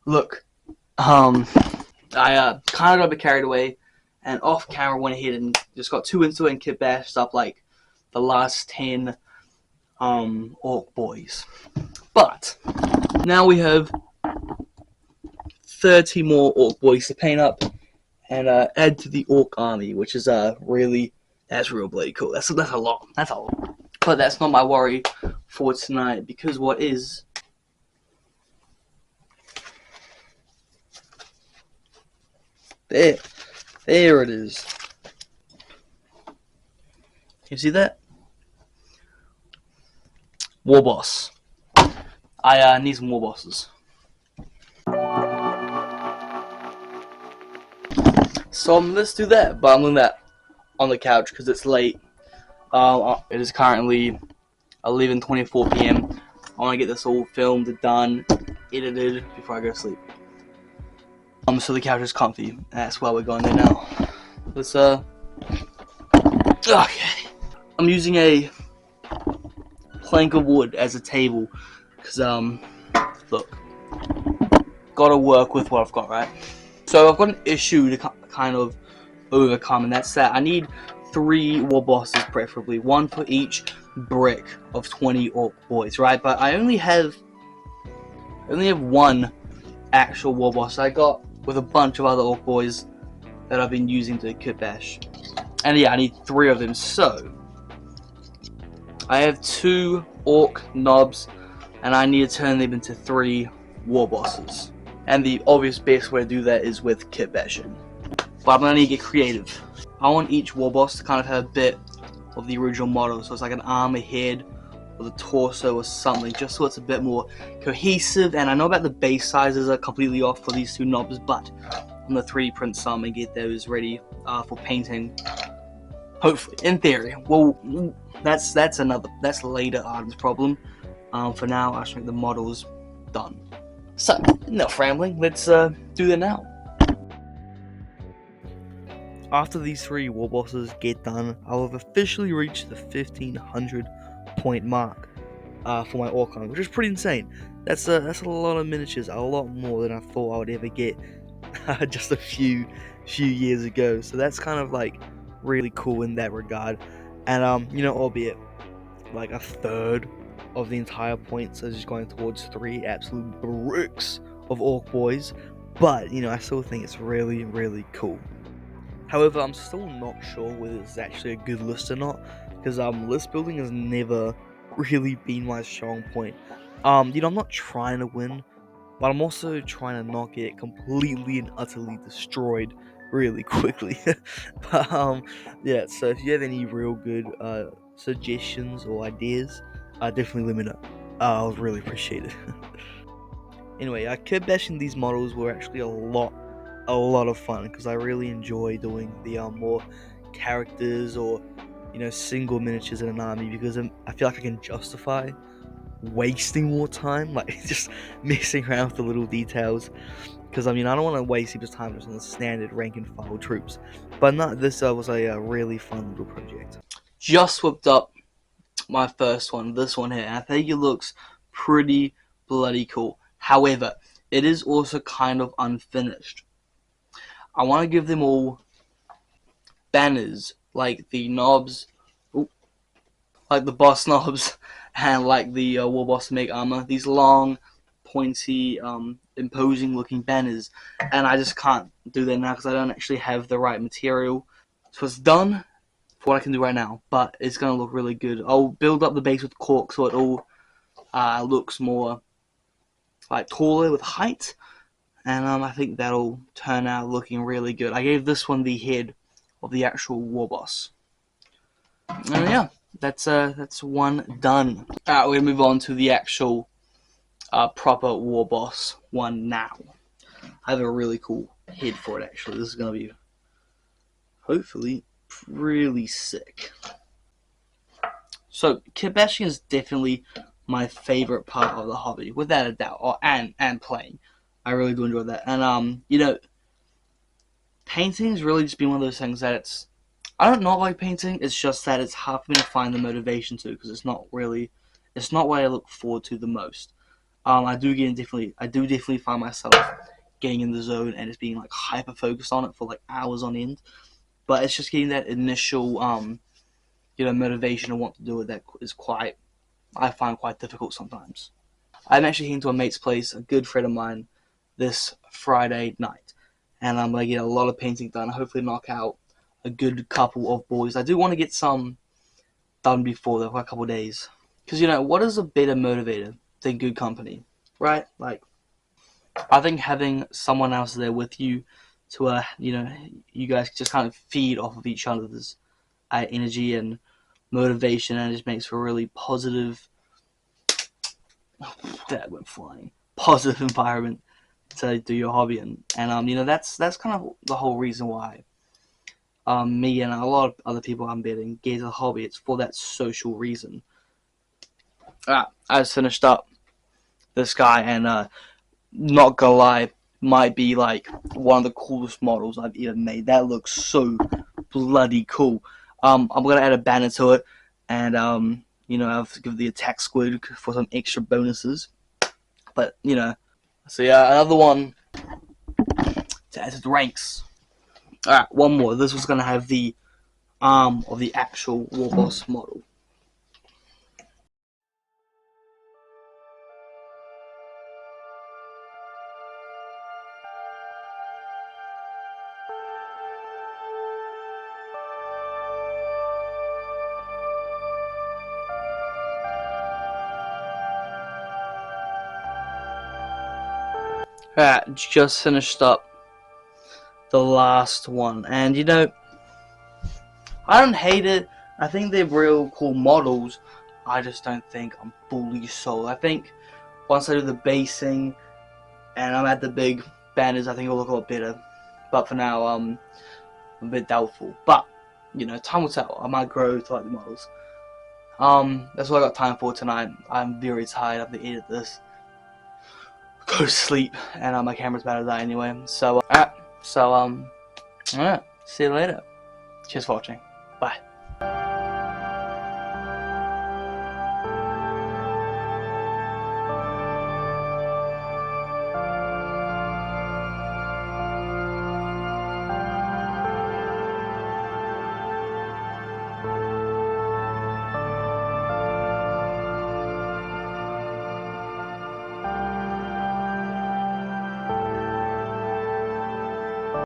Look, I kind of got a bit carried away, and off camera went ahead and just got too into it and kitbashed up like the last 10 orc boys. But now we have 30 more orc boys to paint up and add to the orc army, which is that's real bloody cool. That's a lot. That's a lot. But that's not my worry for tonight, because what is there it is. You see that? War boss. I need some war bosses. So let's do that, but I'm doing that on the couch because it's late. It is currently 11:24 p.m. I want to get this all filmed, done, edited before I go to sleep. So the couch is comfy. That's why we're going there now. Let's okay. I'm using a plank of wood as a table because look, gotta work with what I've got, right? So I've got an issue to kind of overcome, and that's that I need 3 war bosses, preferably 1 for each brick of 20 orc boys, right? But I only have 1 actual war boss I got with a bunch of other orc boys that I've been using to kitbash, and yeah, I need 3 of them. So I have 2 orc knobs, and I need to turn them into 3 war bosses. And the obvious best way to do that is with kitbashing. But I'm gonna need to get creative. I want each war boss to kind of have a bit of the original model, so it's like an arm, a head, or the torso or something, just so it's a bit more cohesive. And I know about the base sizes are completely off for these 2 knobs, but I'm gonna 3D print some and get those ready for painting. Hopefully, in theory. Well, that's later Arden's problem. For now, I should make the models done. So, enough rambling, let's do that now. After these 3 war bosses get done, I'll have officially reached the 1500 point mark for my orc army, which is pretty insane. That's a lot of miniatures, a lot more than I thought I would ever get just a few years ago. So that's kind of like really cool in that regard. And albeit like a third of the entire points are just going towards 3 absolute bricks of orc boys, but I still think it's really, really cool. However, I'm still not sure whether it's actually a good list or not, because list building has never really been my strong point. I'm not trying to win, but I'm also trying to not get completely and utterly destroyed really quickly. But yeah, so if you have any real good suggestions or ideas, definitely let me know. I'll really appreciate it. Anyway, kitbashing these models were actually a lot of fun, because I really enjoy doing the more characters or single miniatures in an army, because I feel like I can justify wasting more time, like just messing around with the little details, because I don't want to waste people's time just on the standard rank and file troops. But no, this was a really fun little project. Just whipped up my first one, this one here, and I think it looks pretty bloody cool. However, it is also kind of unfinished. I want to give them all banners, like the knobs, like the boss knobs, and like the war boss make armor. These long, pointy, imposing looking banners, and I just can't do that now because I don't actually have the right material. So it's done for what I can do right now, but it's gonna look really good. I'll build up the base with cork so it all looks more like taller with height, and I think that'll turn out looking really good. I gave this one the head of the actual war boss, and yeah, that's one done. Alright, we're gonna move on to the actual proper war boss one now. I have a really cool head for it actually. This is gonna be hopefully really sick. So kitbashing is definitely my favorite part of the hobby, without a doubt, and playing. I really do enjoy that. And painting's really just been one of those things that I don't not like painting, it's just that it's hard for me to find the motivation to, because it's not what I look forward to the most. I do definitely find myself getting in the zone and just being like hyper focused on it for like hours on end. But it's just getting that initial motivation and want to do it that is I find quite difficult sometimes. I'm actually heading to a mate's place, a good friend of mine, this Friday night, and I'm gonna get a lot of painting done. Hopefully, knock out a good couple of boys. I do want to get some done before though, for a couple of days, because what is a better motivator than good company, right? Like, I think having someone else there with you to you guys just kind of feed off of each other's energy and motivation, and it just makes for a really positive. That went flying. Positive environment to do your hobby in, and that's kind of the whole reason why me and a lot of other people I'm betting get a hobby. It's for that social reason. I just finished up this guy, and not gonna lie, might be like one of the coolest models I've ever made. That looks so bloody cool. I'm gonna add a banner to it, and I'll give the attack squid for some extra bonuses. But so yeah, another one to add to the ranks. Alright, one more. This was gonna have the arm of the actual war boss model. Alright, just finished up the last one, and I don't hate it. I think they're real cool models. I just don't think I'm fully sold. I think once I do the basing and I'm at the big banners, I think it'll look a lot better. But for now, I'm a bit doubtful. But time will tell. I might grow to like the models. That's what I got time for tonight. I'm very tired. I have to edit this, go to sleep, and my camera's about to die anyway. So, alright, see you later. Cheers for watching. Bye.